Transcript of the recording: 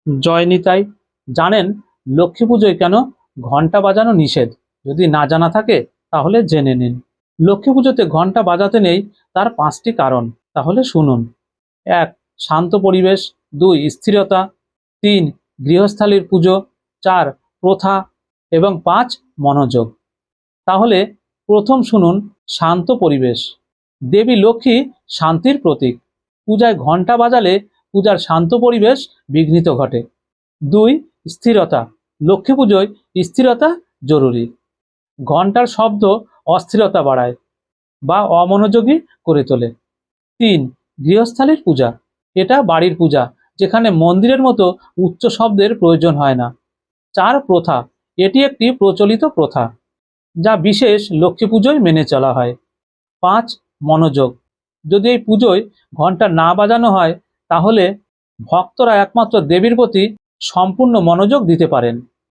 জয় নিতাই। জানেন লক্ষ্মী পুজোয় কেন ঘন্টা বাজানো নিষেধ? যদি না জানা থাকে তাহলে জেনে নিন। লক্ষ্মী পুজোতে ঘন্টা বাজাতে নেই, তার 5টি কারণ। তাহলে শুনুন। 1. শান্ত পরিবেশ। 2. স্থিরতা। 3. গৃহস্থালির পুজো। 4. প্রথা। এবং 5. মনোযোগ। তাহলে প্রথম শুনুন, শান্ত পরিবেশ। দেবী লক্ষ্মী শান্তির প্রতীক। পূজায় ঘন্টা বাজালে পূজার শান্ত পরিবেশ বিঘ্নিত ঘটে। 2. স্থিরতা। লক্ষ্মী পুজোয় স্থিরতা জরুরি। ঘন্টার শব্দ অস্থিরতা বাড়ায় বা অমনোযোগী করে তোলে। 3. গৃহস্থালির পূজা। এটা বাড়ির পূজা, যেখানে মন্দিরের মতো উচ্চ শব্দের প্রয়োজন হয় না। 4. প্রথা। এটি একটি প্রচলিত প্রথা, যা বিশেষ লক্ষ্মী পুজোয় মেনে চলা হয়। 5. মনোযোগ। যদি এই পুজোয় ঘন্টা না বাজানো হয়, তাহলে ভক্তরা একমাত্র দেবীর প্রতি সম্পূর্ণ মনোযোগ দিতে পারেন।